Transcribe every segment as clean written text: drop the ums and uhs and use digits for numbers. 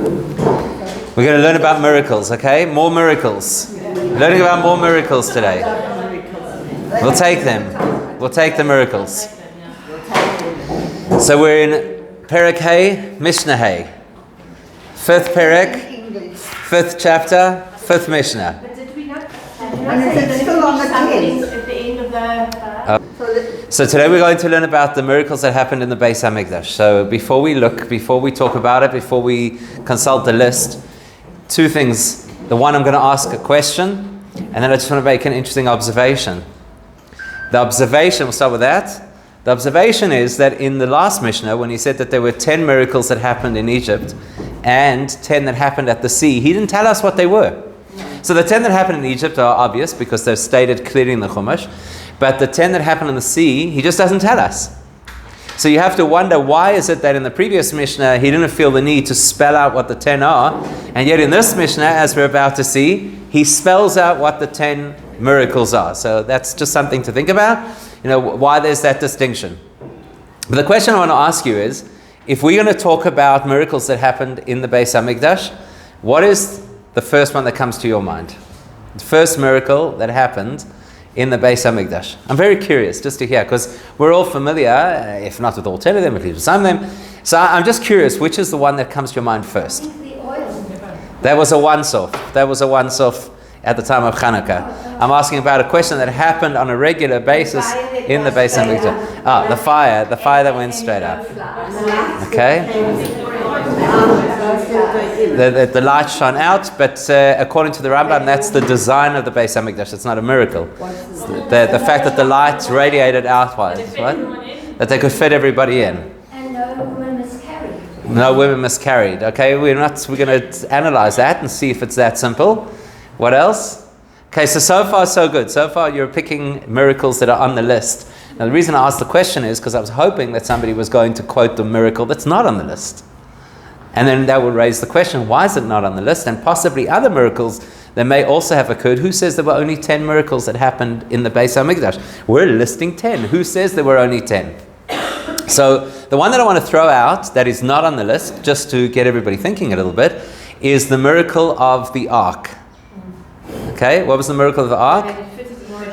We're going to learn about miracles, okay? More miracles. Learning about more miracles today. We'll take them. We'll take the miracles. So we're in Pirkei, Mishnah. 5th Perek, 5th chapter, 5th Mishnah. But did we not? And is it still on the case? At the end of the... So today we're going to learn about the miracles that happened in the Beis HaMikdash. So before we talk about it, before we consult the list, two things. The one, I'm going to ask a question, and then I just want to make an interesting observation. The observation, we'll start with that. The observation is that in the last Mishnah, when he said that there were 10 miracles that happened in Egypt and 10 that happened at the sea, he didn't tell us what they were. So the 10 that happened in Egypt are obvious because they're stated clearly in the Chumash. But the 10 that happened in the sea, he just doesn't tell us. So you have to wonder, why is it that in the previous Mishnah, he didn't feel the need to spell out what the 10 are, and yet in this Mishnah, as we're about to see, he spells out what the 10 miracles are. So that's just something to think about, why there's that distinction. But the question I want to ask you is, if we're going to talk about miracles that happened in the Beis HaMikdash, what is the first one that comes to your mind? The first miracle that happened in the Beis HaMikdash. I'm very curious just to hear, because we're all familiar, if not with all 10 of them, at least with some of them. So I'm just curious, which is the one that comes to your mind first? The oil. That was a once-off. That was a once-off at the time of Hanukkah. I'm asking about a question that happened on a regular basis in the Beis HaMikdash. The fire that went straight up. Okay. The light shone out, but according to the Rambam, that's the design of the Beis HaMikdash. It's not a miracle. The fact that the light radiated outward, right? That they could fit everybody in. And no women miscarried. No women miscarried. Okay, we're going to analyze that and see if it's that simple. What else? Okay, so far so good. So far you're picking miracles that are on the list. Now the reason I asked the question is because I was hoping that somebody was going to quote the miracle that's not on the list. And then that would raise the question, why is it not on the list? And possibly other miracles that may also have occurred. Who says there were only 10 miracles that happened in the Beis HaMikdash? We're listing 10. Who says there were only 10? So the one that I want to throw out that is not on the list, just to get everybody thinking a little bit, is the miracle of the ark. Okay, what was the miracle of the ark?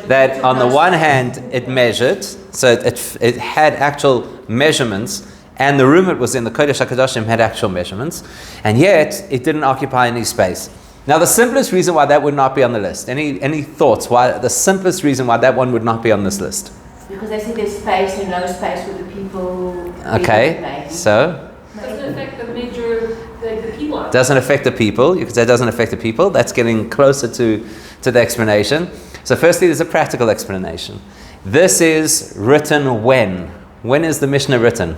That on the one hand it measured, so it had actual measurements, and the room it was in, the Kodesh HaKadoshim, had actual measurements, and yet it didn't occupy any space. Now the simplest reason why that would not be on the list, any thoughts why the simplest reason why that one would not be on this list? Because they said there's space and no space for the people. Okay, so? Doesn't affect the people. Doesn't affect the people. You could say it doesn't affect the people. That's getting closer to the explanation. So firstly, there's a practical explanation. This is written when? When is the Mishnah written?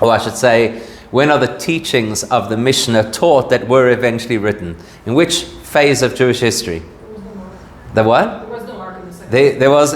Or I should say, when are the teachings of the Mishnah taught that were eventually written? In which phase of Jewish history? The what? There was no ark in the second. There was,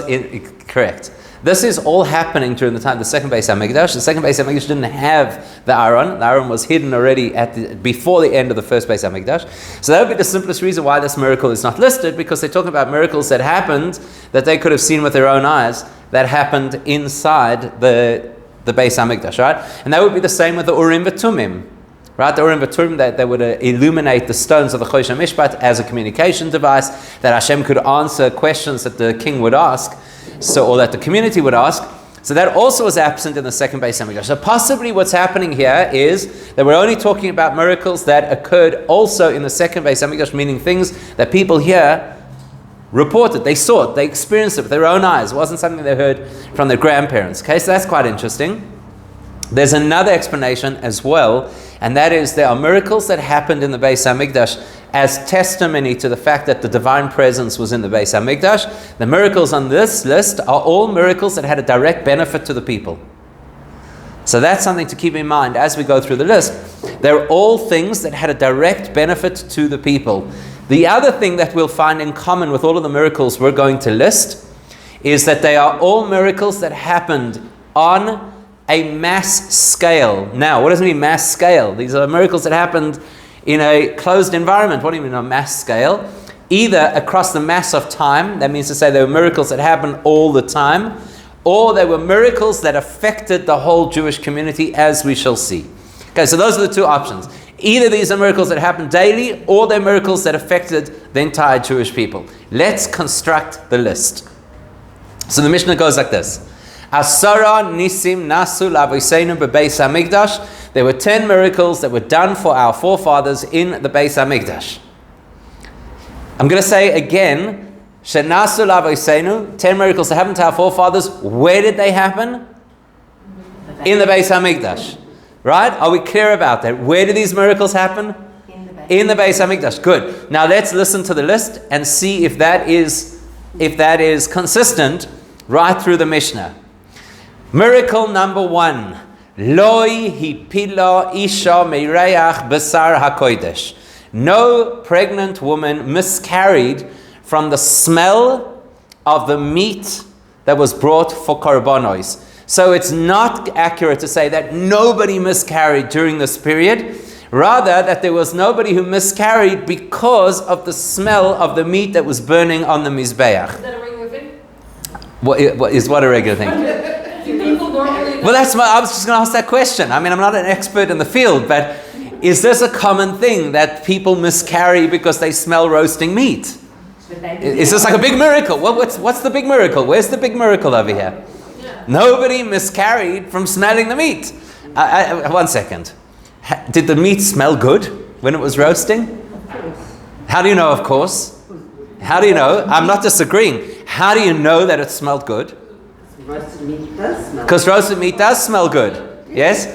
correct. This is all happening during the time of the second Beis HaMikdash. The second Beis HaMikdash didn't have the Aron. The Aron was hidden already before the end of the first Beis HaMikdash. So that would be the simplest reason why this miracle is not listed, because they're talking about miracles that happened that they could have seen with their own eyes that happened inside the Beis HaMikdash, right? And that would be the same with the Urim V'Tumim, right? The Urim V'Tumim, that they would illuminate the stones of the Chosh HaMishpat as a communication device, that Hashem could answer questions that the king would ask, or that the community would ask. So that also was absent in the second Beis HaMikdash. So possibly what's happening here is that we're only talking about miracles that occurred also in the second Beis HaMikdash, meaning things that people here reported, they saw it, they experienced it with their own eyes. It wasn't something they heard from their grandparents. Okay, so that's quite interesting. There's another explanation as well, and that is there are miracles that happened in the Beis HaMikdash as testimony to the fact that the divine presence was in the Beis HaMikdash. The miracles on this list are all miracles that had a direct benefit to the people. So that's something to keep in mind as we go through the list. They're all things that had a direct benefit to the people. The other thing that we'll find in common with all of the miracles we're going to list is that they are all miracles that happened on a mass scale. Now, what does it mean, mass scale? These are miracles that happened in a closed environment. What do you mean on mass scale? Either across the mass of time, that means to say they were miracles that happened all the time, or they were miracles that affected the whole Jewish community, as we shall see. Okay, so those are the two options. Either these are miracles that happen daily, or they're miracles that affected the entire Jewish people. Let's construct the list. So the Mishnah goes like this. Asara nisim nasu l'avoseinu bebeis hamikdash. There were 10 miracles that were done for our forefathers in the Beis Hamikdash. I'm going to say again, shenasu l'avoseinu, 10 miracles that happened to our forefathers. Where did they happen? In the Beis Hamikdash. Right? Are we clear about that? Where do these miracles happen? In the Beis Hamikdash. Good. Now let's listen to the list and see if that is consistent right through the Mishnah. Miracle number 1. Loi hipila isha meireach besar hakodesh. No pregnant woman miscarried from the smell of the meat that was brought for korbanos. So it's not accurate to say that nobody miscarried during this period. Rather, that there was nobody who miscarried because of the smell of the meat that was burning on the Mizbeach. Is that a regular thing? What a regular thing? Do people normally... Well, I was just going to ask that question. I mean, I'm not an expert in the field, but is this a common thing that people miscarry because they smell roasting meat? Is this like a big miracle? What's the big miracle? Where's the big miracle over here? Nobody miscarried from smelling the meat. 1 second. Did the meat smell good when it was roasting? Of course. How do you know, of course? How do you know? I'm not disagreeing. How do you know that it smelled good? Roasted meat does smell. Because roasted meat does smell good. Yes?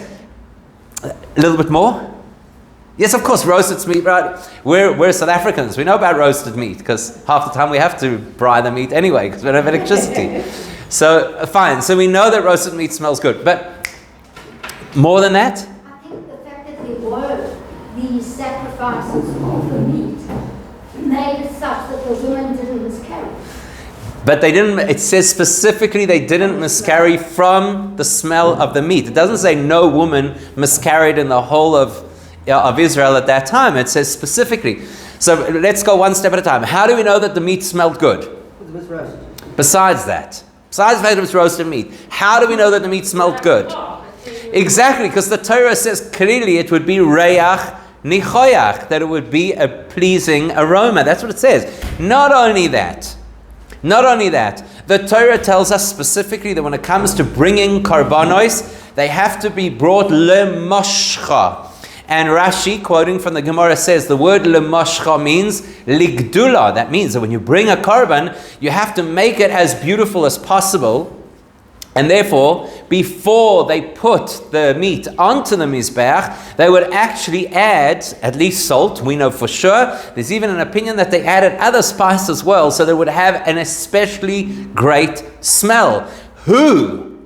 A little bit more? Yes, of course, roasted meat, right? We're South Africans. We know about roasted meat because half the time we have to fry the meat anyway because we don't have electricity. So, fine. So we know that roasted meat smells good. But more than that? I think the fact that there were these sacrifices of the meat made it such that the women didn't miscarry. But they didn't, it says specifically they didn't miscarry from the smell of the meat. It doesn't say no woman miscarried in the whole of Israel at that time. It says specifically. So let's go one step at a time. How do we know that the meat smelled good? It was roasted. Besides that it was roasted meat, how do we know that the meat smelled good? Exactly, because the Torah says clearly it would be reach nichoyach, that it would be a pleasing aroma. That's what it says. Not only that, the Torah tells us specifically that when it comes to bringing karbanos, they have to be brought lemoshcha. And Rashi, quoting from the Gemara, says the word lemoshcha means ligdula. That means that when you bring a karban, you have to make it as beautiful as possible. And therefore, before they put the meat onto the Mizbeach, they would actually add at least salt. We know for sure. There's even an opinion that they added other spice as well, so they would have an especially great smell. Who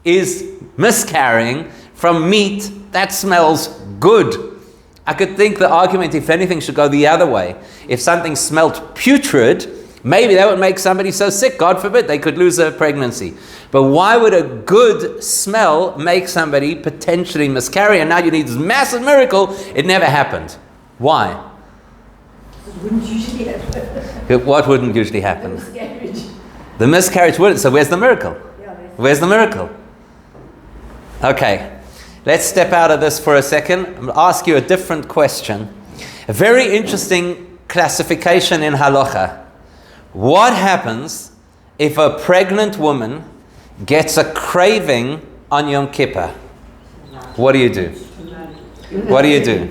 is miscarrying from meat that smells good? I could think the argument, if anything, should go the other way. If something smelled putrid, maybe that would make somebody so sick, God forbid, they could lose a pregnancy. But why would a good smell make somebody potentially miscarry? And now you need this massive miracle. It never happened. Why? It wouldn't usually happen. What wouldn't usually happen? Miscarriage. The miscarriage wouldn't. So where's the miracle? Where's the miracle? Okay, let's step out of this for a second. I'm going to ask you a different question. A very interesting classification in halacha. What happens if a pregnant woman gets a craving on Yom Kippur? What do you do? What do you do?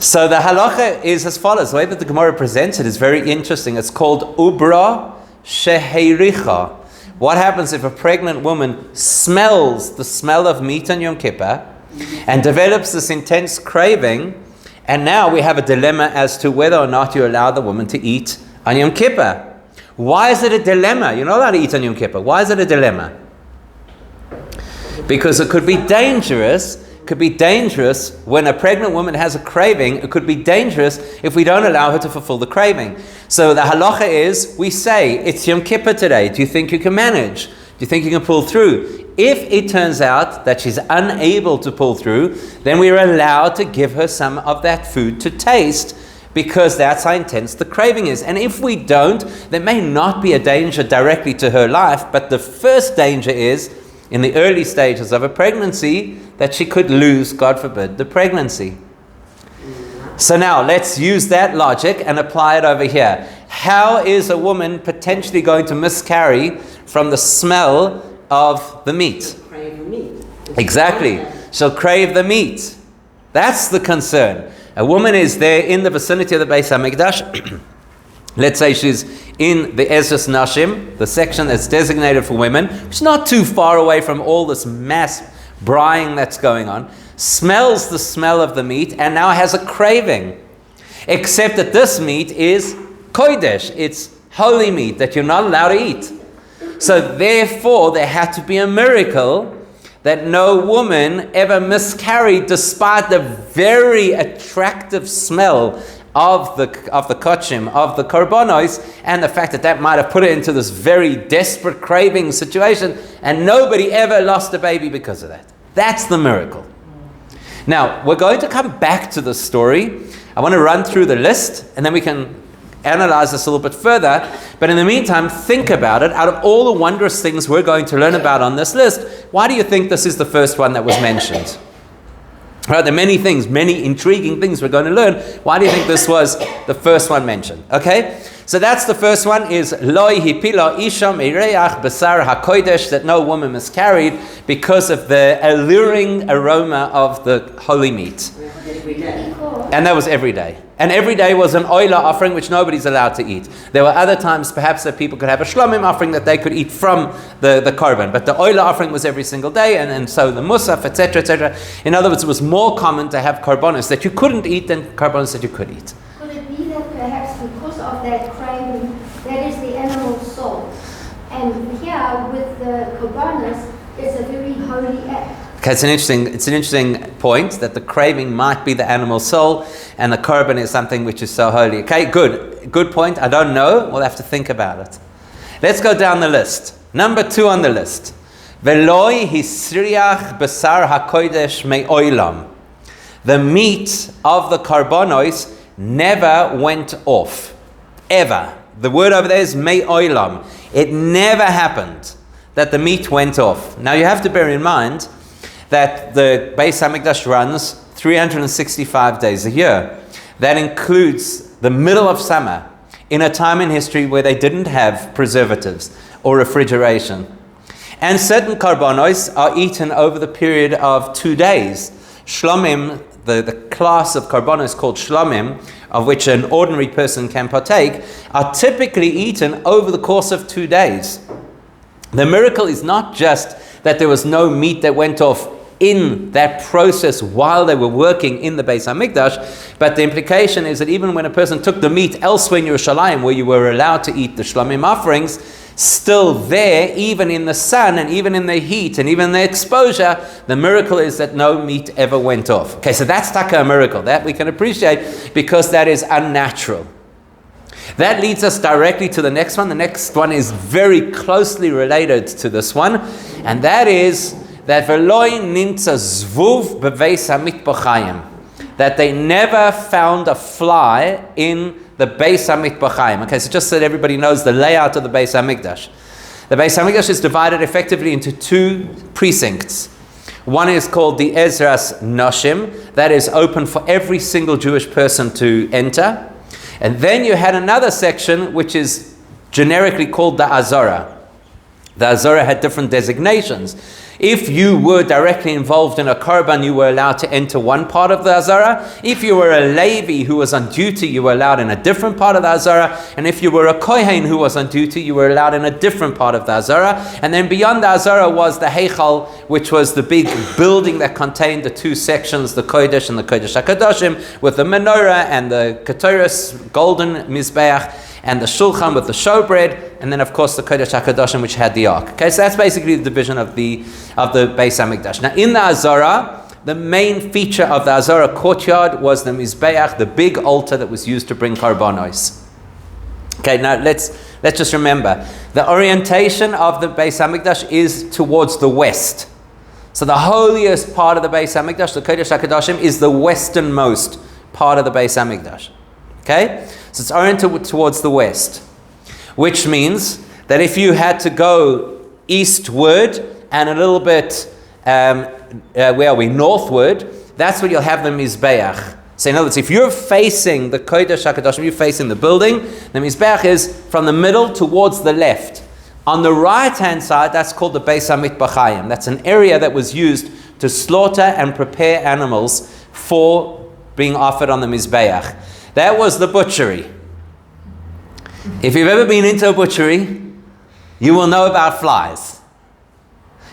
So the halacha is as follows. The way that the Gemara presents it is very interesting. It's called ubra shehericha. What happens if a pregnant woman smells the smell of meat on Yom Kippur and develops this intense craving, and now we have a dilemma as to whether or not you allow the woman to eat on Yom Kippur. Why is it a dilemma? You're not allowed to eat on Yom Kippur. Why is it a dilemma? Because it could be dangerous. Could be dangerous when a pregnant woman has a craving. It could be dangerous if we don't allow her to fulfill the craving. So the halacha is, we say, it's Yom Kippur today. Do you think you can manage? Do you think you can pull through? If it turns out that she's unable to pull through, then we are allowed to give her some of that food to taste, because that's how intense the craving is. And if we don't, there may not be a danger directly to her life, but the first danger is, in the early stages of a pregnancy, that she could lose, God forbid, the pregnancy. So now let's use that logic and apply it over here. How is a woman potentially going to miscarry from the smell of the meat? Crave the meat. Exactly. She'll crave the meat. That's the concern. A woman is there in the vicinity of the Beis HaMikdash. Let's say she's in the Ezras Nashim, the section that's designated for women, which is not too far away from all this mass braaiing that's going on, smells the smell of the meat and now has a craving. Except that this meat is kodesh, it's holy meat that you're not allowed to eat. So therefore there had to be a miracle that no woman ever miscarried despite the very attractive smell of the kochim, of the korbanos, and the fact that that might have put her into this very desperate craving situation, and nobody ever lost a baby because of that. That's the miracle. Now, we're going to come back to this story. I want to run through the list, and then we can analyze this a little bit further. But in the meantime, think about it. Out of all the wondrous things we're going to learn about on this list, why do you think this is the first one that was mentioned? Right, there are many things, many intriguing things we're going to learn. Why do you think this was the first one mentioned? Okay, so that's the first one, is Loi hipila isha meireach basar hakodesh, that no woman miscarried because of the alluring aroma of the holy meat. And that was every day. And every day was an oila offering which nobody's allowed to eat. There were other times perhaps that people could have a shlomim offering that they could eat from the korban. But the oila offering was every single day, and so the musaf, etc., etc. In other words, it was more common to have korbanos that you couldn't eat than korbanos that you could eat. Could it be that perhaps because of that craving, that is the animal soul? And here with the korbanos, it's a very holy act. Okay, it's an interesting point that the craving might be the animal soul and the korban is something which is so holy. Okay, good point. I don't know. We'll have to think about it. Let's go down the list. Number 2 on the list. Veloi hisriach basar hakodesh me'olam. The meat of the korbanos never went off. Ever. The word over there is me'olam. It never happened that the meat went off. Now you have to bear in mind that the Beis HaMikdash runs 365 days a year. That includes the middle of summer, in a time in history where they didn't have preservatives or refrigeration. And certain korbanos are eaten over the period of 2 days. Shlomim, the class of korbanos called shlomim, of which an ordinary person can partake, are typically eaten over the course of 2 days. The miracle is not just that there was no meat that went off in that process while they were working in the Beis HaMikdash, but the implication is that even when a person took the meat elsewhere in Yerushalayim, where you were allowed to eat the shlomim offerings, still there, even in the sun and even in the heat and even the exposure, the miracle is that no meat ever went off. Okay, so that's taka a miracle. That we can appreciate because that is unnatural. That leads us directly to the next one. The next one is very closely related to this one, and that is that Veloi nimtza zvuv beveis hamikbachayim, that they never found a fly in the Beis HaMikbachayim. Okay, so just so that everybody knows the layout of the Beis HaMikdash. The Beis HaMikdash is divided effectively into 2 precincts. One is called the Ezras Nashim, that is open for every single Jewish person to enter. And then you had another section which is generically called the Azara. The Azara had different designations. If you were directly involved in a korban, you were allowed to enter one part of the Azara. If you were a Levi who was on duty, you were allowed in a different part of the Azara. And if you were a Kohen who was on duty, you were allowed in a different part of the Azara. And then beyond the Azara was the Heichal, which was the big building that contained the 2 sections, the Kodesh and the Kodesh HaKadoshim, with the menorah and the Ketoros, golden Mizbeach, and the Shulchan with the showbread, and then of course the Kodesh HaKadoshim, which had the ark. Okay, so that's basically the division of the Beis HaMikdash. Now in the Azara, the main feature of the Azara courtyard was the Mizbeach, the big altar that was used to bring korbanos. Okay, now let's just remember, the orientation of the Beis HaMikdash is towards the west. So the holiest part of the Beis HaMikdash, the Kodesh HaKadoshim, is the westernmost part of the Beis HaMikdash. Okay? So it's oriented towards the west, which means that if you had to go eastward and a little bit, northward, that's where you'll have the Mizbeach. So in other words, if you're facing the Kodesh HaKadoshim, you're facing the building, the Mizbeach is from the middle towards the left. On the right-hand side, that's called the Beis HaMitbachayim. That's an area that was used to slaughter and prepare animals for being offered on the Mizbeach. That was the butchery. If you've ever been into a butchery, you will know about flies.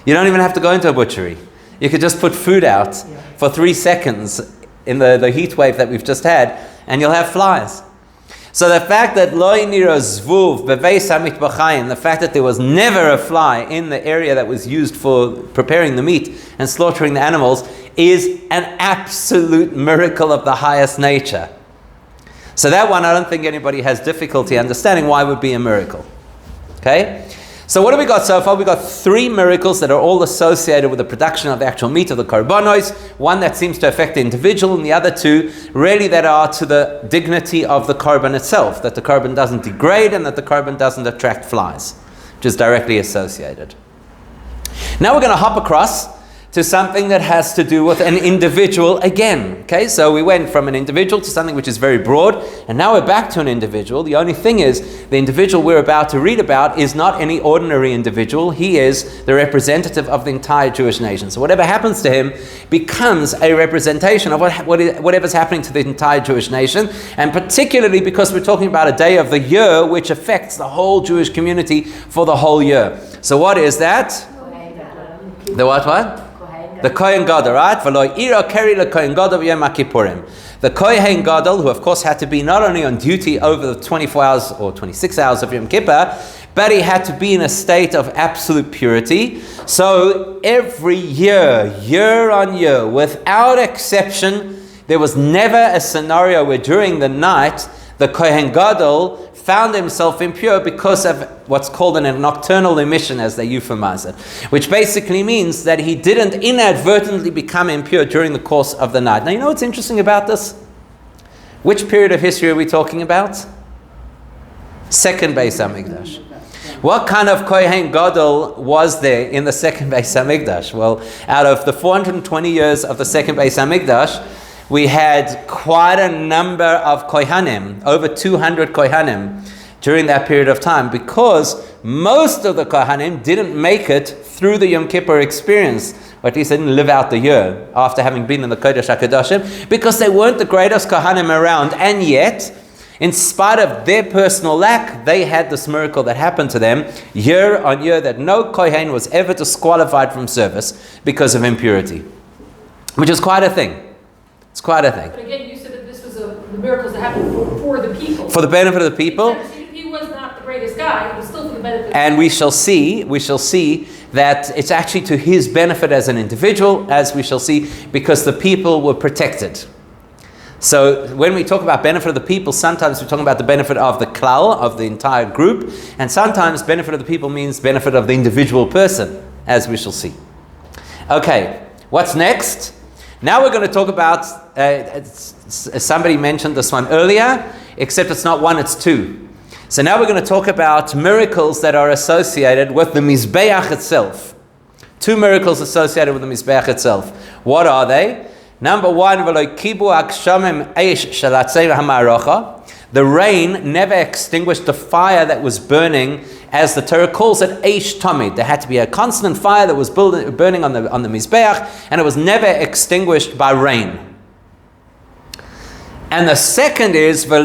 You don't even have to go into a butchery. You could just put food out for 3 seconds in the heat wave that we've just had, and you'll have flies. So the fact that lo niro zvuv beveis hamitbachayim, the fact that there was never a fly in the area that was used for preparing the meat and slaughtering the animals, is an absolute miracle of the highest nature. So that one, I don't think anybody has difficulty understanding why it would be a miracle. Okay? So what have we got so far? We've got 3 miracles that are all associated with the production of the actual meat of the korbanos. One that seems to affect the individual, and the other 2 really that are to the dignity of the korban itself, that the korban doesn't degrade and that the korban doesn't attract flies, which is directly associated. Now we're going to hop across to something that has to do with an individual again. Okay, so we went from an individual to something which is very broad, and now we're back to an individual. The only thing is, the individual we're about to read about is not any ordinary individual. He is the representative of the entire Jewish nation. So whatever happens to him becomes a representation of whatever's happening to the entire Jewish nation, and particularly because we're talking about a day of the year which affects the whole Jewish community for the whole year. So what is that? The what? The Kohen Gadol, right? The Kohen Gadol, who of course had to be not only on duty over the 24 hours or 26 hours of Yom Kippur, but he had to be in a state of absolute purity. So every year, year on year, without exception, there was never a scenario where during the night the Kohen Gadol found himself impure because of what's called a nocturnal emission, as they euphemize it, which basically means that he didn't inadvertently become impure during the course of the night. Now, you know what's interesting about this? Which period of history are we talking about? Second Beis HaMikdash. What kind of Kohen Gadol was there in the second Beis HaMikdash? Well, out of the 420 years of the second Beis HaMikdash, we had quite a number of Kohanim, over 200 Kohanim during that period of time, because most of the Kohanim didn't make it through the Yom Kippur experience, or at least they didn't live out the year after having been in the Kodesh HaKadoshim, because they weren't the greatest Kohanim around, and yet, in spite of their personal lack, they had this miracle that happened to them year on year, that no Kohen was ever disqualified from service because of impurity, which is quite a thing. It's quite a thing. But again, you said that this was the miracles that happened for the people. For the benefit of the people. He was not the greatest guy, it was still for the benefit. And we shall see that it's actually to his benefit as an individual, as we shall see, because the people were protected. So when we talk about benefit of the people, sometimes we're talking about the benefit of the klal, of the entire group, and sometimes benefit of the people means benefit of the individual person, as we shall see. Okay, what's next? Now we're going to talk about, somebody mentioned this one earlier, except it's not one, it's 2. So now we're going to talk about miracles that are associated with the Mizbeach itself. 2 miracles associated with the Mizbeach itself. What are they? Number 1, the rain never extinguished the fire that was burning, as the Torah calls it, Eish Tamid. There had to be a constant fire that was burning on the Mizbeach, and it was never extinguished by rain. And the second is that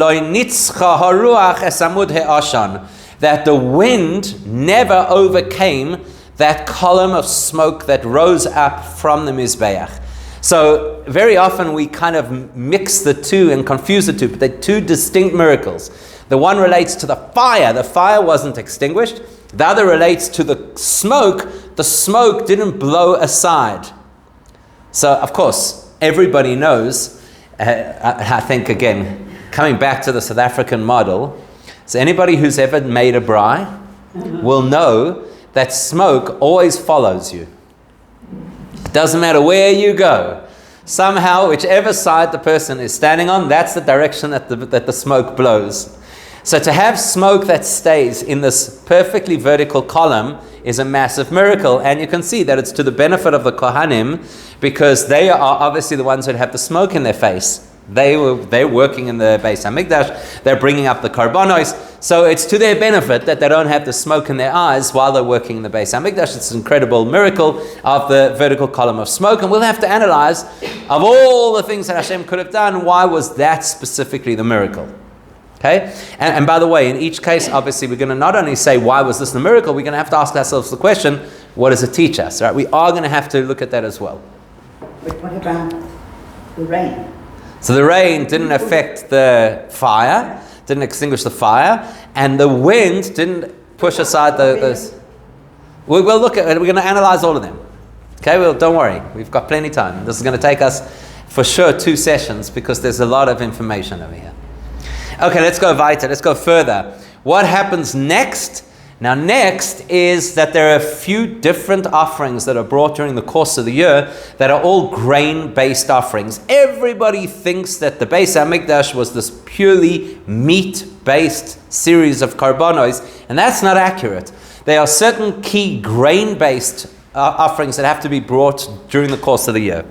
the wind never overcame that column of smoke that rose up from the Mizbeach. So very often we kind of mix the 2 and confuse the 2, but they're 2 distinct miracles. The one relates to the fire. The fire wasn't extinguished. The other relates to the smoke. The smoke didn't blow aside. So, of course, everybody knows, I think, again, coming back to the South African model, so anybody who's ever made a braai will know that smoke always follows you. Doesn't matter where you go. Somehow, whichever side the person is standing on, that's the direction that the smoke blows. So to have smoke that stays in this perfectly vertical column is a massive miracle. And you can see that it's to the benefit of the Kohanim, because they are obviously the ones that have the smoke in their face. They're working in the Beis Hamikdash. They're bringing up the karbanos. So it's to their benefit that they don't have the smoke in their eyes while they're working in the Beis Hamikdash. It's an incredible miracle of the vertical column of smoke. And we'll have to analyze, of all the things that Hashem could have done, why was that specifically the miracle? Okay? And by the way, in each case, obviously, we're going to not only say, why was this the miracle? We're going to have to ask ourselves the question, what does it teach us? Right? We are going to have to look at that as well. But what about the rain? So the rain didn't affect the fire, didn't extinguish the fire, and the wind didn't push aside those. We'll look at it. We're going to analyze all of them. Okay, well, don't worry. We've got plenty of time. This is going to take us, for sure, 2 sessions because there's a lot of information over here. Okay, let's go weiter. Let's go further. What happens next? Now, next is that there are a few different offerings that are brought during the course of the year that are all grain-based offerings. Everybody thinks that the Beis HaMikdash was this purely meat-based series of karbanos, and that's not accurate. There are certain key grain-based offerings that have to be brought during the course of the year.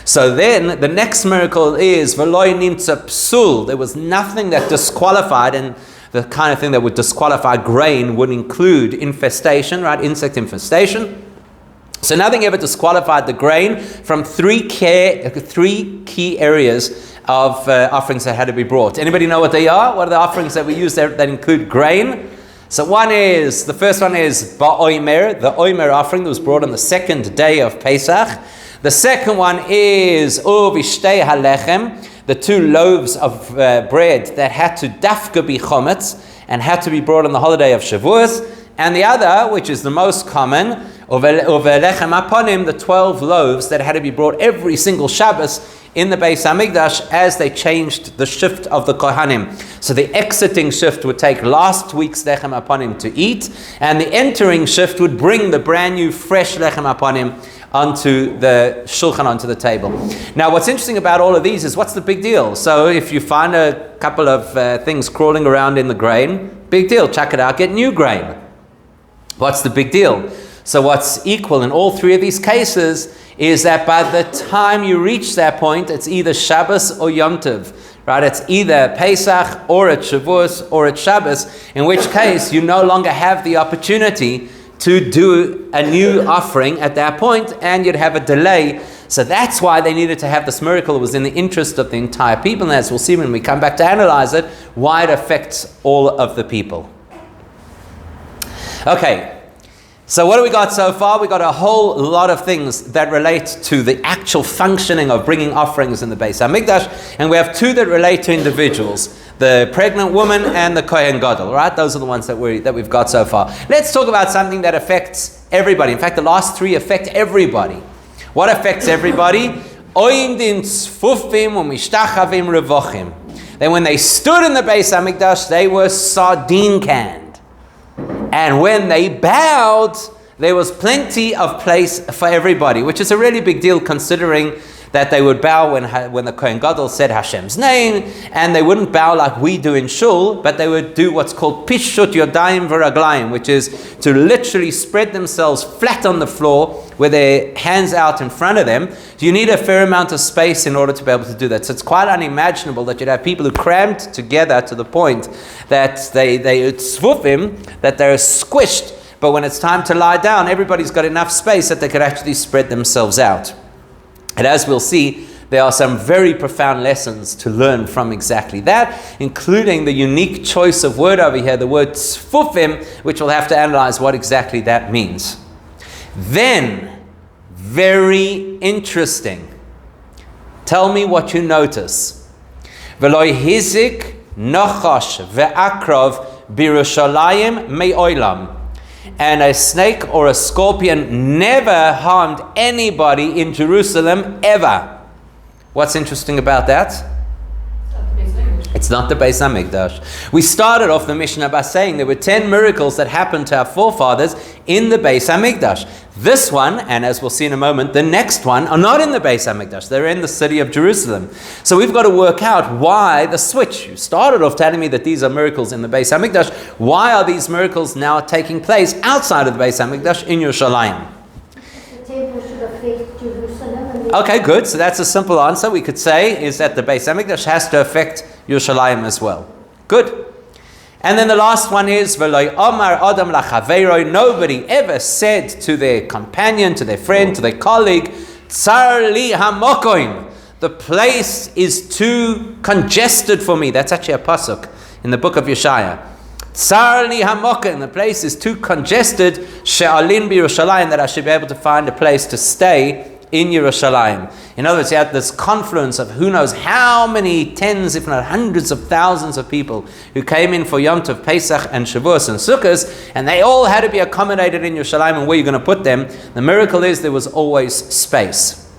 So then, the next miracle is V'loi nimtza psul. There was nothing that disqualified, and the kind of thing that would disqualify grain would include infestation, right? Insect infestation. So nothing ever disqualified the grain from three key areas of offerings that had to be brought. Anybody know what they are? What are the offerings that we use there that include grain? So the first one is ba'oimer, the oimer offering that was brought on the second day of Pesach. The second one is uvishtei halechem, the 2 loaves of bread that had to dafka be chometz and had to be brought on the holiday of Shavuos. And the other, which is the most common, uvelechem aponim, the 12 loaves that had to be brought every single Shabbos in the Beis Hamikdash as they changed the shift of the Kohanim. So the exiting shift would take last week's lechem aponim to eat, and the entering shift would bring the brand new fresh lechem aponim onto the shulchan, onto the table. Now, what's interesting about all of these is, what's the big deal? So if you find a couple of things crawling around in the grain, big deal, chuck it out, get new grain. What's the big deal? So what's equal in all 3 of these cases is that by the time you reach that point, it's either Shabbos or Yom Tov, right? It's either Pesach or it's Shavuos or it's Shabbos, in which case you no longer have the opportunity to do a new offering at that point, and you'd have a delay. So that's why they needed to have this miracle. It was in the interest of the entire people, and as we'll see when we come back to analyze it, why it affects all of the people. Okay, so what do we got so far? We got a whole lot of things that relate to the actual functioning of bringing offerings in the Beis HaMikdash, and we have 2 that relate to individuals. The pregnant woman and the Kohen Gadol, right? Those are the ones that we've got so far. Let's talk about something that affects everybody. In fact, the last 3 affect everybody. What affects everybody? Oindin tzfufim u'mishtachavim revochim. Then when they stood in the Beis HaMikdash, they were sardine canned. And when they bowed, there was plenty of place for everybody, which is a really big deal considering that they would bow when the Kohen Gadol said Hashem's name, and they wouldn't bow like we do in Shul, but they would do what's called Pishut Yodayim V'Raglayim, which is to literally spread themselves flat on the floor with their hands out in front of them. You need a fair amount of space in order to be able to do that. So it's quite unimaginable that you'd have people who crammed together to the point that they're tzvufim, that they're squished, but when it's time to lie down, everybody's got enough space that they could actually spread themselves out. And as we'll see, there are some very profound lessons to learn from exactly that, including the unique choice of word over here, the word tzfufim, which we'll have to analyze what exactly that means. Then, very interesting. Tell me what you notice. V'lo hizik nachash ve'akrov b'Yerushalayim me'olam. And a snake or a scorpion never harmed anybody in Jerusalem ever. What's interesting about that? It's not the Beis HaMikdash. We started off the Mishnah by saying there were 10 miracles that happened to our forefathers in the Beis HaMikdash. This one, and as we'll see in a moment, the next one, are not in the Beis HaMikdash. They're in the city of Jerusalem. So we've got to work out why the switch. You started off telling me that these are miracles in the Beis HaMikdash. Why are these miracles now taking place outside of the Beis HaMikdash in Yerushalayim? The temple should have faced Jerusalem and Okay, good. So that's a simple answer. We could say is that the Beis Hamikdash has to affect Yerushalayim as well. Good. And then the last one is, V'loi omar adam lachaveiroi, nobody ever said to their companion, to their friend, to their colleague, Tsar li hamokoim, the place is too congested for me. That's actually a pasuk in the book of Yeshaya. Tsar li hamokoim, the place is too congested, she'alin b'Yerushalayim, that I should be able to find a place to stay in Yerushalayim. In other words, you had this confluence of who knows how many tens, if not hundreds of thousands of people who came in for Yom Tov, Pesach, and Shavuos and Sukkot, and they all had to be accommodated in Yerushalayim. And where you're going to put them? The miracle is there was always space.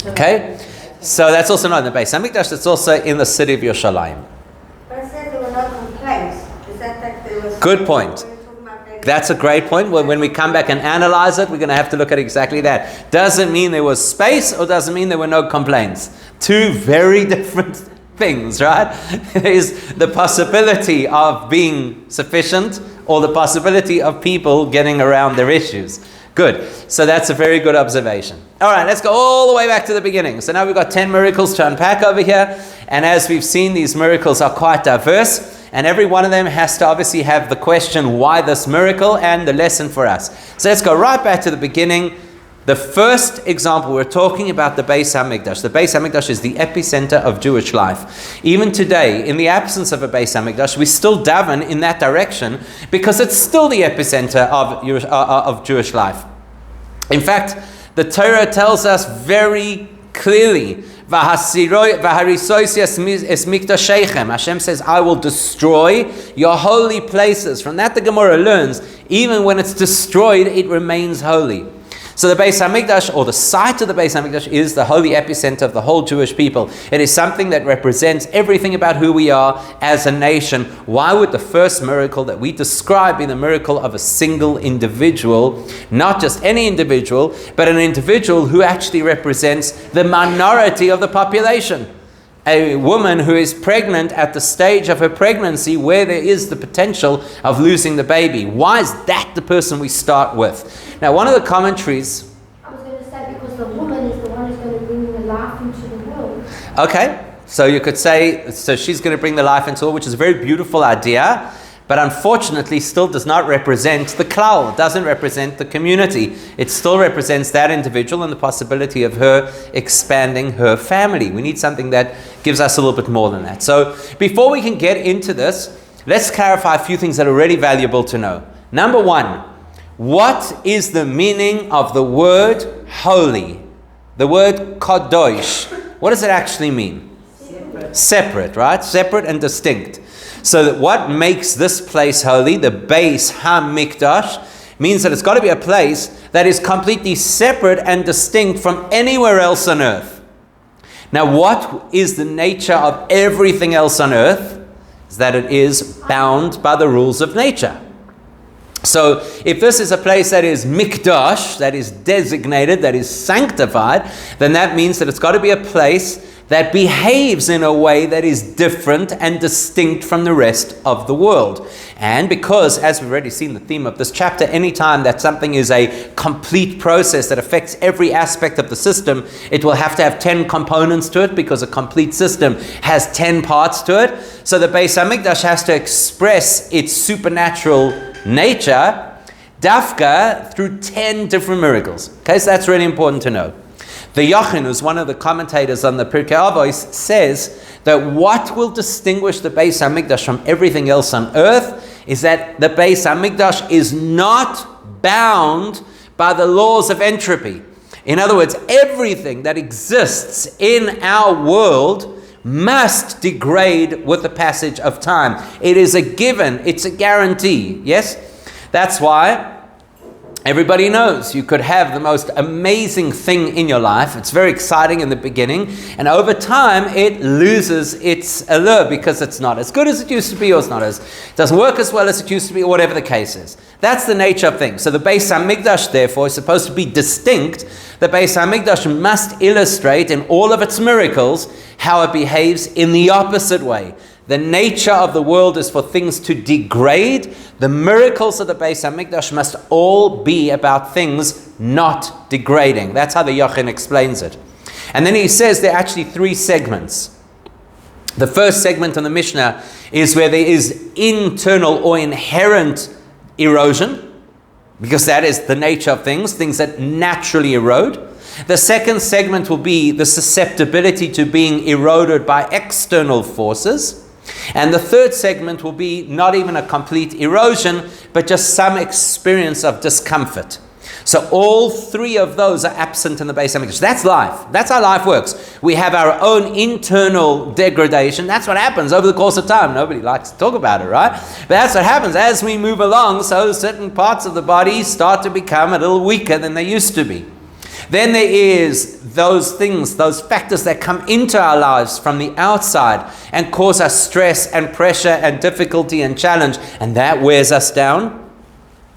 Okay, so that's also not in the Beis Hamikdash. That's also in the city of Yerushalayim. But it said there were no complaints. Is that there was... Good point. That's a great point. When we come back and analyze it, we're going to have to look at exactly that. Doesn't mean there was space, or doesn't mean there were no complaints. Two very different things, right? There is the possibility of being sufficient, or the possibility of people getting around their issues. Good. So that's a very good observation. All right, let's go all the way back to the beginning. So now we've got 10 miracles to unpack over here. And as we've seen, these miracles are quite diverse. And every one of them has to obviously have the question, why this miracle, and the lesson for us. So let's go right back to the beginning. The first example, we're talking about the Beis Hamikdash. The Beis Hamikdash is the epicenter of Jewish life. Even today, in the absence of a Beis Hamikdash, we still daven in that direction because it's still the epicenter of Jewish life. In fact, the Torah tells us very clearly, Hashem says, I will destroy your holy places. From that the Gemara learns, even when it's destroyed, it remains holy. So the Beis Hamikdash, or the site of the Beis Hamikdash, is the holy epicenter of the whole Jewish people. It is something that represents everything about who we are as a nation. Why would the first miracle that we describe be the miracle of a single individual? Not just any individual, but an individual who actually represents the minority of the population. A woman who is pregnant at the stage of her pregnancy where there is the potential of losing the baby. Why is that the person we start with? Now, one of the commentaries... I was going to say because the woman is the one who's going to bring the life into the world. Okay, so you could say, so she's going to bring the life into it, which is a very beautiful idea, but unfortunately still does not represent the klal. It doesn't represent the community. It still represents that individual and the possibility of her expanding her family. We need something that gives us a little bit more than that. So before we can get into this, let's clarify a few things that are really valuable to know. Number one, what is the meaning of the word holy? The word kadosh. What does it actually mean? Separate, right? Separate and distinct. So that what makes this place holy, the Beis Hamikdash, means that it's got to be a place that is completely separate and distinct from anywhere else on earth. Now, what is the nature of everything else on earth? Is that it is bound by the rules of nature. So if this is a place that is mikdash, that is designated, that is sanctified, then that means that it's got to be a place that behaves in a way that is different and distinct from the rest of the world. And because, as we've already seen the theme of this chapter, anytime that something is a complete process that affects every aspect of the system, it will have to have 10 components to it, because a complete system has 10 parts to it. So the Beis Hamikdash has to express its supernatural nature, dafka, through 10 different miracles. Okay, so that's really important to know. The Yachin, who's one of the commentators on the Pirkei Avos, says that what will distinguish the Beis Hamikdash from everything else on earth is that the Beis Hamikdash is not bound by the laws of entropy. In other words, everything that exists in our world must degrade with the passage of time. It is a given, it's a guarantee, yes? That's why everybody knows you could have the most amazing thing in your life. It's very exciting in the beginning, and over time it loses its allure because it's not as good as it used to be, or it doesn't work as well as it used to be, or whatever the case is. That's the nature of things. So the Beis Hamikdash, therefore, is supposed to be distinct. The Beis Hamikdash must illustrate in all of its miracles how it behaves in the opposite way. the nature of the world is for things to degrade, the miracles of the Beis HaMikdash must all be about things not degrading. That's how the Yochin explains it. And then he says there are actually three segments. The first segment on the Mishnah is where there is internal or inherent erosion, because that is the nature of things that naturally erode. The second segment will be the susceptibility to being eroded by external forces. And the third segment will be not even a complete erosion, but just some experience of discomfort. So all three of those are absent in the Beis HaMikdash. That's life. That's how life works. We have our own internal degradation. That's what happens over the course of time. Nobody likes to talk about it, right? But that's what happens. As we move along, so certain parts of the body start to become a little weaker than they used to be. Then there is those things, those factors that come into our lives from the outside and cause us stress and pressure and difficulty and challenge, and that wears us down.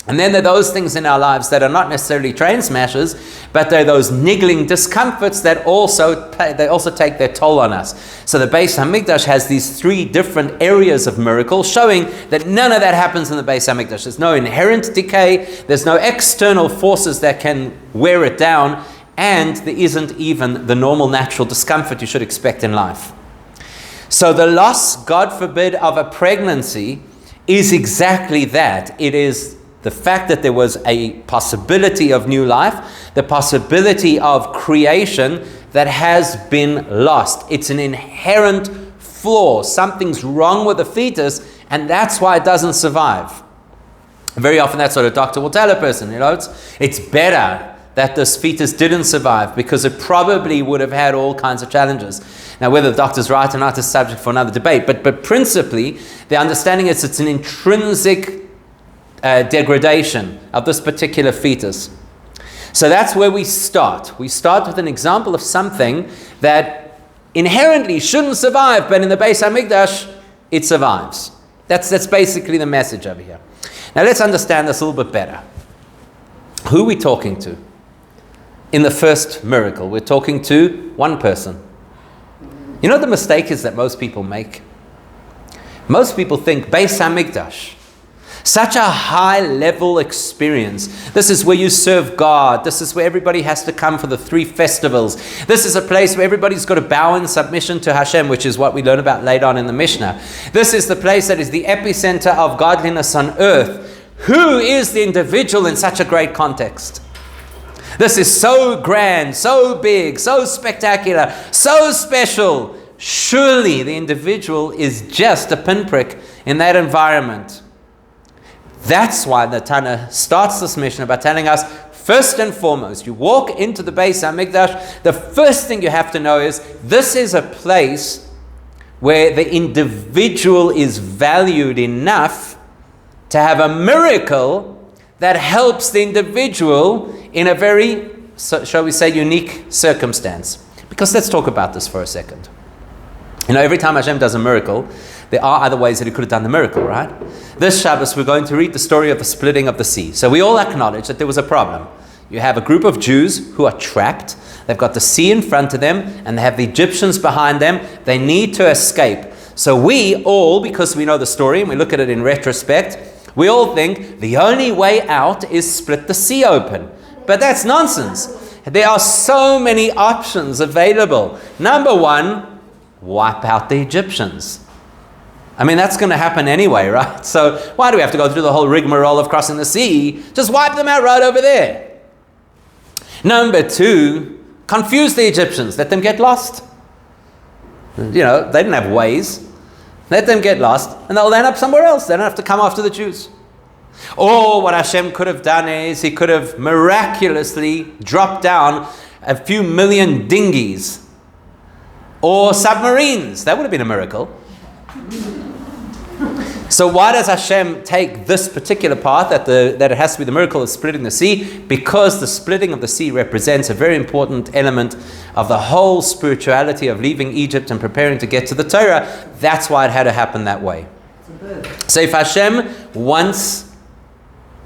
And then there are those things in our lives that are not necessarily train smashers, but they're those niggling discomforts that also take their toll on us. So the Beis HaMikdash has these three different areas of miracle, showing that none of that happens in the Beis HaMikdash. There's no inherent decay, there's no external forces that can wear it down, and there isn't even the normal natural discomfort you should expect in life. So the loss, God forbid, of a pregnancy is exactly that. It is the fact that there was a possibility of new life, the possibility of creation that has been lost. It's an inherent flaw. Something's wrong with the fetus, and that's why it doesn't survive. Very often that's what a doctor will tell a person, it's better that this fetus didn't survive because it probably would have had all kinds of challenges. Now, whether the doctor's right or not is subject for another debate, but principally, the understanding is it's an intrinsic degradation of this particular fetus. So that's where we start. We start with an example of something that inherently shouldn't survive, but in the Beis HaMikdash, it survives. That's basically the message over here. Now let's understand this a little bit better. Who are we talking to? In the first miracle, we're talking to one person. You know the mistake is that most people make? Most people think Beis HaMikdash, such a high-level experience. This is where you serve God. This is where everybody has to come for the 3 festivals. This is a place where everybody's got to bow in submission to Hashem, which is what we learn about later on in the Mishnah. This is the place that is the epicenter of godliness on earth. Who is the individual in such a great context? This is so grand, so big, so spectacular, so special. Surely the individual is just a pinprick in that environment. That's why the Tana starts this mission by telling us, first and foremost, you walk into the Beis HaMikdash, the first thing you have to know is this is a place where the individual is valued enough to have a miracle that helps the individual in a very, shall we say, unique circumstance. Because let's talk about this for a second. Every time Hashem does a miracle, there are other ways that he could have done the miracle, right? This Shabbos, we're going to read the story of the splitting of the sea. So we all acknowledge that there was a problem. You have a group of Jews who are trapped. They've got the sea in front of them, and they have the Egyptians behind them. They need to escape. So we all, because we know the story and we look at it in retrospect, we all think the only way out is split the sea open. But that's nonsense. There are so many options available. Number one, wipe out the Egyptians. That's going to happen anyway, right? So why do we have to go through the whole rigmarole of crossing the sea? Just wipe them out right over there. Number two, confuse the Egyptians. Let them get lost. They didn't have ways. Let them get lost, and they'll end up somewhere else. They don't have to come after the Jews. Or what Hashem could have done is he could have miraculously dropped down a few million dinghies or submarines. That would have been a miracle. So why does Hashem take this particular path that it has to be the miracle of splitting the sea? Because the splitting of the sea represents a very important element of the whole spirituality of leaving Egypt and preparing to get to the Torah. That's why it had to happen that way. So if Hashem wants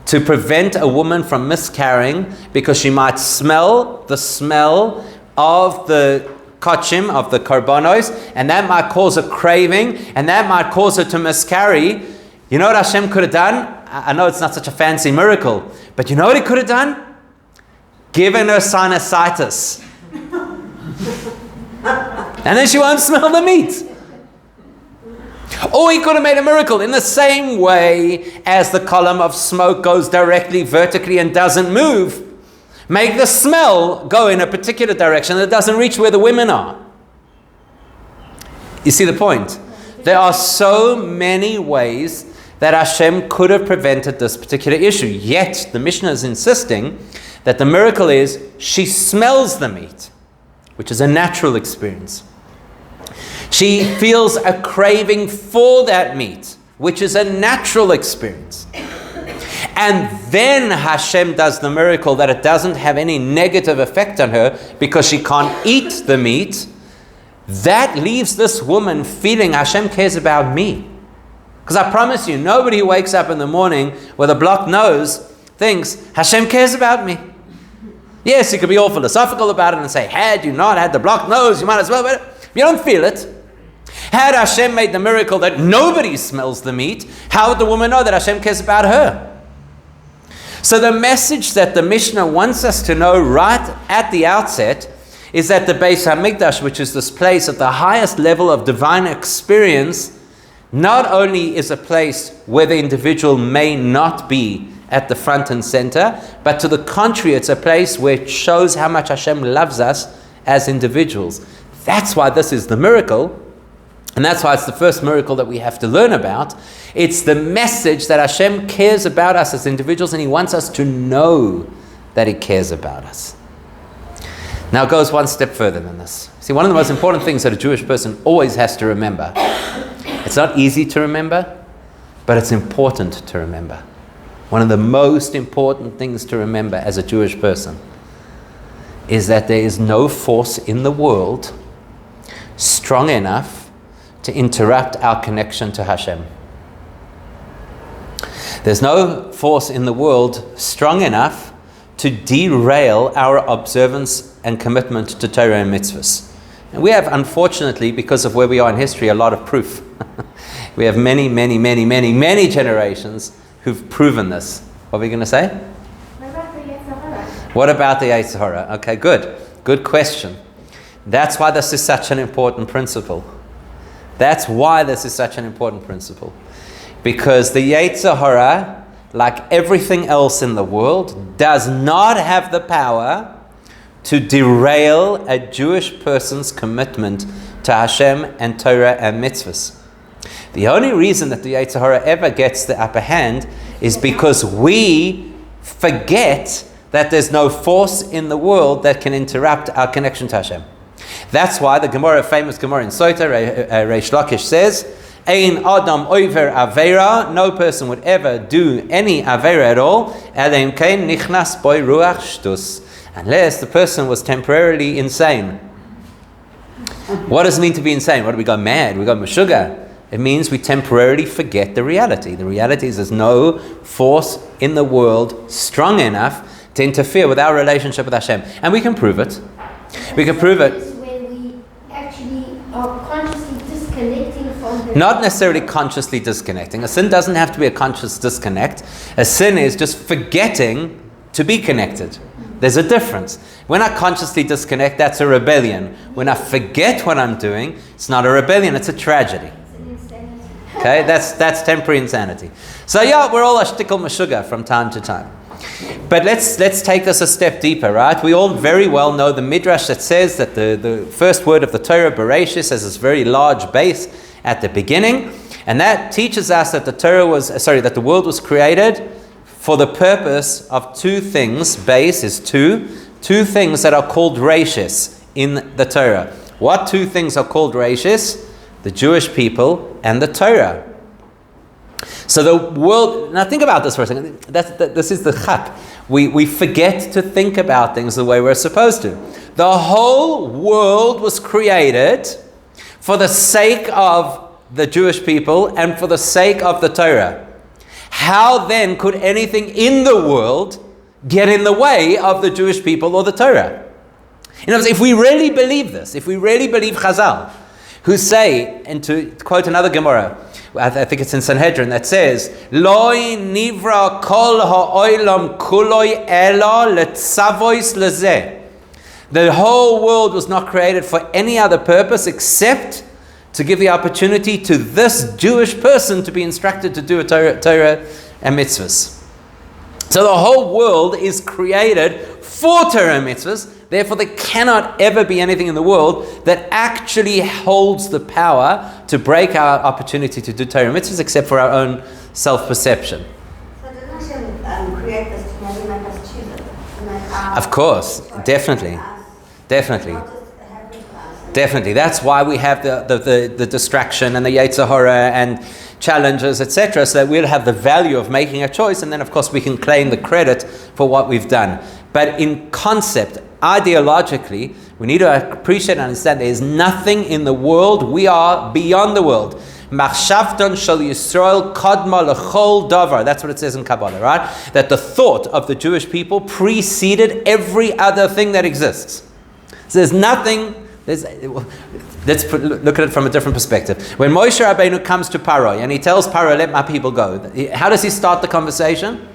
to prevent a woman from miscarrying because she might smell the smell of the kachim, of the korbanos, and that might cause a craving, and that might cause her to miscarry. You know what Hashem could have done? I know it's not such a fancy miracle, but you know what He could have done? Given her sinusitis. And then she won't smell the meat. Or He could have made a miracle in the same way as the column of smoke goes directly vertically and doesn't move. Make the smell go in a particular direction that doesn't reach where the women are. You see the point? There are so many ways that Hashem could have prevented this particular issue. Yet the Mishnah is insisting that the miracle is she smells the meat, which is a natural experience. She feels a craving for that meat, which is a natural experience. And then Hashem does the miracle that it doesn't have any negative effect on her because she can't eat the meat. That leaves this woman feeling Hashem cares about me. Because I promise you, nobody who wakes up in the morning with a blocked nose thinks Hashem cares about me. Yes, you could be all philosophical about it and say, had you not had the blocked nose, you might as well, but you don't feel it. Had Hashem made the miracle that nobody smells the meat, how would the woman know that Hashem cares about her? So the message that the Mishnah wants us to know right at the outset is that the Beis HaMikdash, which is this place at the highest level of divine experience, not only is a place where the individual may not be at the front and center, but to the contrary, it's a place where it shows how much Hashem loves us as individuals. That's why this is the miracle, and that's why it's the first miracle that we have to learn about. It's the message that Hashem cares about us as individuals, and He wants us to know that He cares about us. Now it goes one step further than this. See, one of the most important things that a Jewish person always has to remember, it's not easy to remember, but it's important to remember. One of the most important things to remember as a Jewish person is that there is no force in the world strong enough to interrupt our connection to Hashem. There's no force in the world strong enough to derail our observance and commitment to Torah and mitzvahs. And we have, unfortunately, because of where we are in history, a lot of proof. We have many generations who've proven this. What are we going to say? What about the Yetzer Hara? Okay, good. Good question. That's why this is such an important principle. That's why this is such an important principle. Because the Yetzer Hara, like everything else in the world, does not have the power to derail a Jewish person's commitment to Hashem and Torah and mitzvahs. The only reason that the Yetzer Hara ever gets the upper hand is because we forget that there's no force in the world that can interrupt our connection to Hashem. That's why the famous Gemara in Sota, Reish Lakish says, Ein Adam Oiver Aveira, no person would ever do any Aveira at all, Eleim Kein Nichnas Boi Ruach Shtus, unless the person was temporarily insane. What does it mean to be insane? What do we go mad? We go meshuga. It means we temporarily forget the reality. The reality is there's no force in the world strong enough to interfere with our relationship with Hashem. And we can prove it. We can prove it. When we actually are consciously disconnecting from the... Not necessarily consciously disconnecting. A sin doesn't have to be a conscious disconnect. A sin is just forgetting to be connected. There's a difference. When I consciously disconnect, that's a rebellion. When I forget what I'm doing, it's not a rebellion, it's a tragedy. Okay, that's temporary insanity. So yeah, we're all a shtickle meshuga from time to time. But let's take this a step deeper, right? We all very well know the midrash that says that the first word of the Torah, Bereshis, has this very large base at the beginning, and that teaches us that that the world was created for the purpose of two things. Base is two things that are called Reshis in the Torah. What two things are called Reshis? The Jewish people and the Torah. So the world, now think about this for a second. This is the chap. We forget to think about things the way we're supposed to. The whole world was created for the sake of the Jewish people and for the sake of the Torah. How then could anything in the world get in the way of the Jewish people or the Torah? In other words, if we really believe this, if we really believe Chazal, who say, and to quote another Gemara, I think it's in Sanhedrin, that says, Loi nivra kol ha'olam kuloi ela letzavois lezeh. The whole world was not created for any other purpose except to give the opportunity to this Jewish person to be instructed to do a Torah and mitzvahs. So the whole world is created for Torah and mitzvahs. Therefore, there cannot ever be anything in the world that actually holds the power to break our opportunity to do Torah and mitzvahs except for our own self-perception. So didn't Hashem create this to maybe make us choose it? To make our Of course, definitely. Definitely. Not just happen to us. Definitely. That's why we have the distraction and the Yetzer Hara and challenges, etc., so that we'll have the value of making a choice, and then of course we can claim the credit for what we've done. But in concept, ideologically, we need to appreciate and understand there is nothing in the world. We are beyond the world. Machshavton shel Yisrael kadma lechol davar. That's what it says in Kabbalah, right? That the thought of the Jewish people preceded every other thing that exists. So there's nothing. Let's look at it from a different perspective. When Moshe Rabbeinu comes to Paro and he tells Paro, "Let my people go," how does he start the conversation?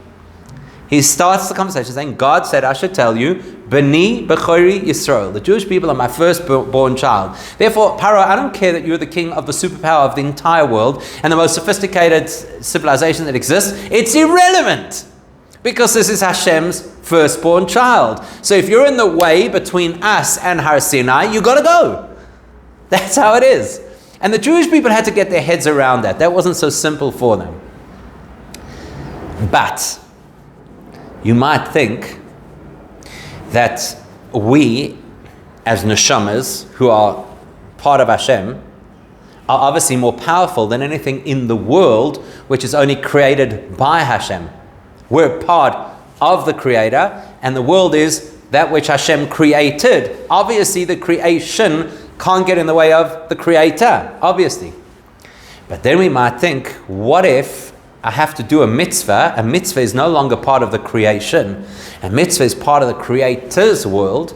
He starts the conversation saying, God said, I should tell you, B'ni B'chori Yisrael. The Jewish people are my firstborn child. Therefore, Paro, I don't care that you're the king of the superpower of the entire world and the most sophisticated civilization that exists. It's irrelevant. Because this is Hashem's firstborn child. So if you're in the way between us and Har Sinai, you got to go. That's how it is. And the Jewish people had to get their heads around that. That wasn't so simple for them. But you might think that we, as neshamas, who are part of Hashem, are obviously more powerful than anything in the world which is only created by Hashem. We're part of the Creator, and the world is that which Hashem created. Obviously, the creation can't get in the way of the Creator, obviously. But then we might think, what if I have to do a mitzvah? A mitzvah is no longer part of the creation. A mitzvah is part of the Creator's world.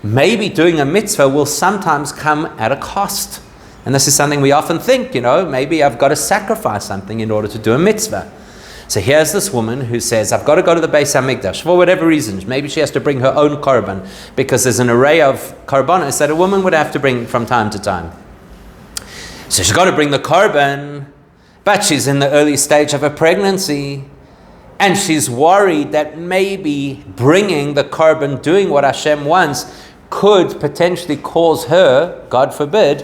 Maybe doing a mitzvah will sometimes come at a cost. And this is something we often think, maybe I've got to sacrifice something in order to do a mitzvah. So here's this woman who says, I've got to go to the Beis HaMikdash for whatever reasons. Maybe she has to bring her own korban because there's an array of korbanos that a woman would have to bring from time to time. So she's got to bring the korban, but she's in the early stage of a pregnancy, and she's worried that maybe bringing the korban, doing what Hashem wants, could potentially cause her, God forbid,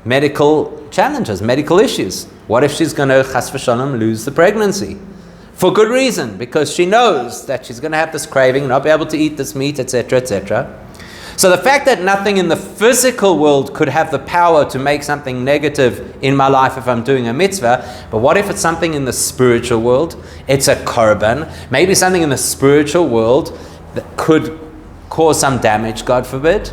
medical challenges, medical issues. What if she's going to, chas v'shalom, lose the pregnancy? For good reason, because she knows that she's going to have this craving, not be able to eat this meat, etc., etc. So the fact that nothing in the physical world could have the power to make something negative in my life if I'm doing a mitzvah, but what if it's something in the spiritual world? It's a korban, maybe something in the spiritual world that could cause some damage, God forbid.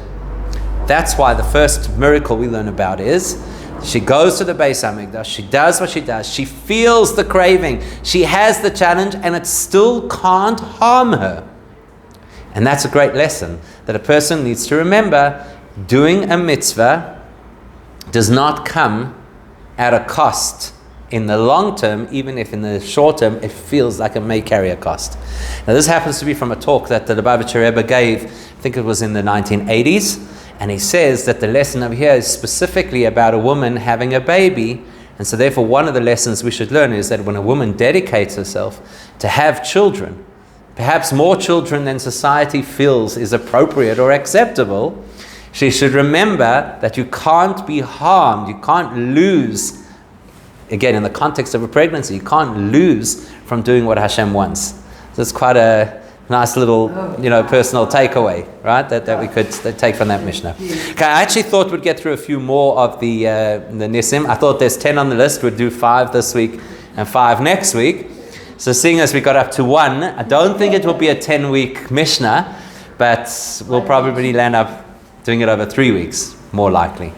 That's why the first miracle we learn about is she goes to the Beis HaMikdash, she does what she does, she feels the craving, she has the challenge, and it still can't harm her. And that's a great lesson that a person needs to remember. Doing a mitzvah does not come at a cost in the long term, even if in the short term it feels like it may carry a cost. Now this happens to be from a talk that the Lubavitcher Rebbe gave, I think it was in the 1980s, and he says that the lesson over here is specifically about a woman having a baby, and so therefore one of the lessons we should learn is that when a woman dedicates herself to have children, perhaps more children than society feels is appropriate or acceptable, she should remember that you can't be harmed, you can't lose, again in the context of a pregnancy, you can't lose from doing what Hashem wants. So it's quite a nice little, personal takeaway, right? That we could take from that Mishnah. Okay, I actually thought we'd get through a few more of the Nisim. I thought there's 10 on the list. We'd do 5 this week and 5 next week. So seeing as we got up to 1, I don't think it will be a 10-week Mishnah, but we'll probably land up doing it over 3 weeks, more likely.